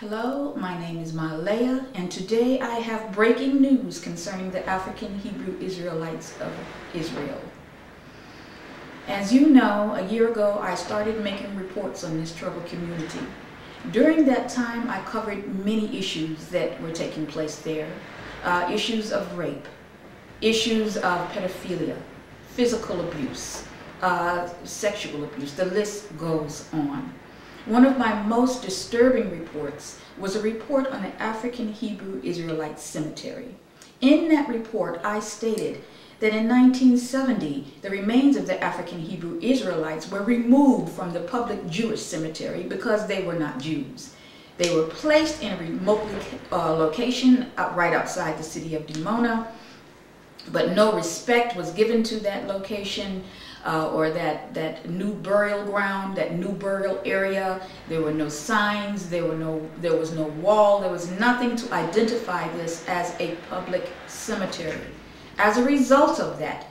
Hello, my name is Mahaleyah, and today I have breaking news concerning the African Hebrew Israelites of Israel. As you know, a year ago I started making reports on this troubled community. During that time I covered many issues that were taking place there. Issues of rape, issues of pedophilia, physical abuse, sexual abuse, the list goes on. One of my most disturbing reports was a report on the African Hebrew Israelite cemetery. In that report, I stated that in 1970, the remains of the African Hebrew Israelites were removed from the public Jewish cemetery because they were not Jews. They were placed in a remote location right outside the city of Dimona, but no respect was given to that location. Or that new burial ground, that new burial area. There were no signs, there was no wall, there was nothing to identify this as a public cemetery. As a result of that,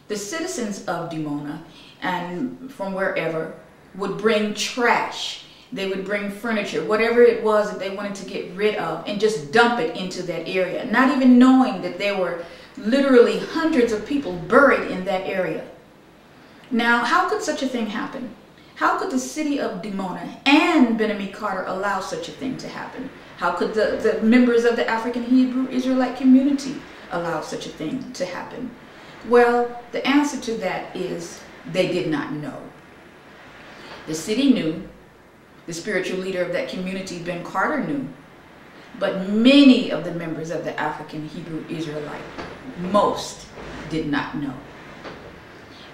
the citizens of Dimona and from wherever would bring trash. They would bring furniture, whatever it was that they wanted to get rid of, and just dump it into that area, not even knowing that there were literally hundreds of people buried in that area. Now, how could such a thing happen? How could the city of Dimona and Ben-Ami Carter allow such a thing to happen? How could the members of the African Hebrew Israelite community allow such a thing to happen? Well, the answer to that is they did not know. The city knew, the spiritual leader of that community, Ben Carter, knew, but many of the members of the African Hebrew Israelite, most did not know.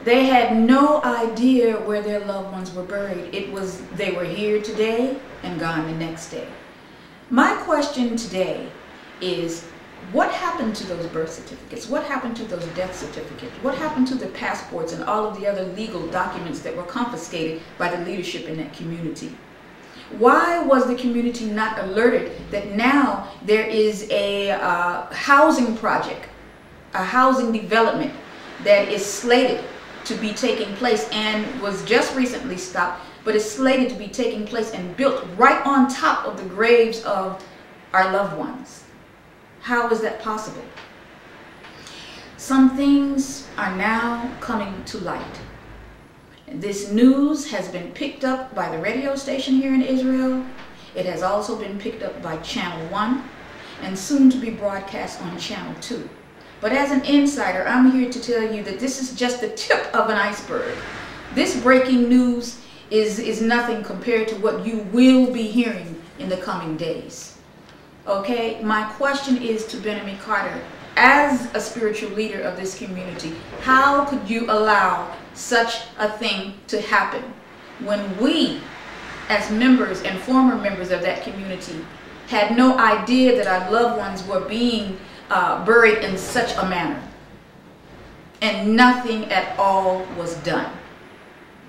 They had no idea where their loved ones were buried. It was, they were here today and gone the next day. My question today is, what happened to those birth certificates? What happened to those death certificates? What happened to the passports and all of the other legal documents that were confiscated by the leadership in that community? Why was the community not alerted that now there is a housing project, a housing development that is slated to be taking place and was just recently stopped, but is slated to be taking place and built right on top of the graves of our loved ones? How is that possible? Some things are now coming to light. This news has been picked up by the radio station here in Israel. It has also been picked up by Channel 1 and soon to be broadcast on Channel 2. But as an insider, I'm here to tell you that this is just the tip of an iceberg. This breaking news is nothing compared to what you will be hearing in the coming days. Okay, my question is to Ben-Ami Carter, as a spiritual leader of this community, how could you allow such a thing to happen when we, as members and former members of that community, had no idea that our loved ones were being buried in such a manner, and nothing at all was done?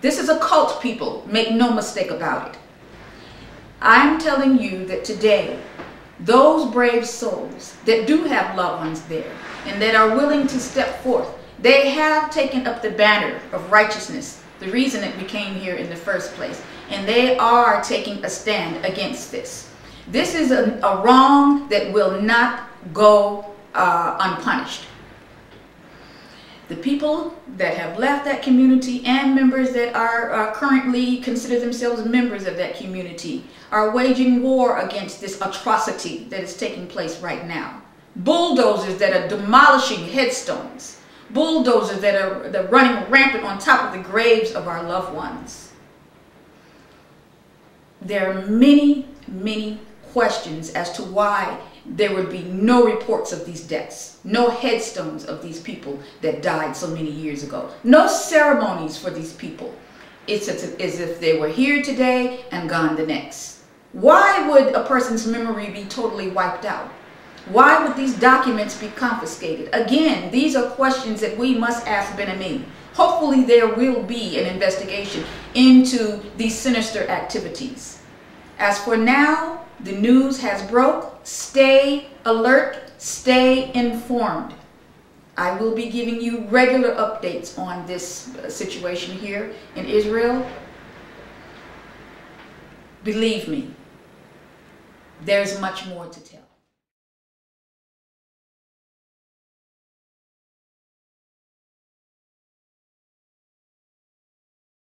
This is a cult, people. Make no mistake about it. I'm telling you that today, those brave souls that do have loved ones there and that are willing to step forth, they have taken up the banner of righteousness, the reason that we came here in the first place, and they are taking a stand against this. This is a wrong that will not go unpunished. The people that have left that community and members that are currently consider themselves members of that community are waging war against this atrocity that is taking place right now. Bulldozers that are demolishing headstones. Bulldozers that are running rampant on top of the graves of our loved ones. There are many, many questions as to why there would be no reports of these deaths, no headstones of these people that died so many years ago, no ceremonies for these people. It's as if they were here today and gone the next. Why would a person's memory be totally wiped out? Why would these documents be confiscated? Again, these are questions that we must ask Ben-Ami. Hopefully there will be an investigation into these sinister activities. As for now, the news has broke. Stay alert, stay informed. I will be giving you regular updates on this situation here in Israel. Believe me, there's much more to tell.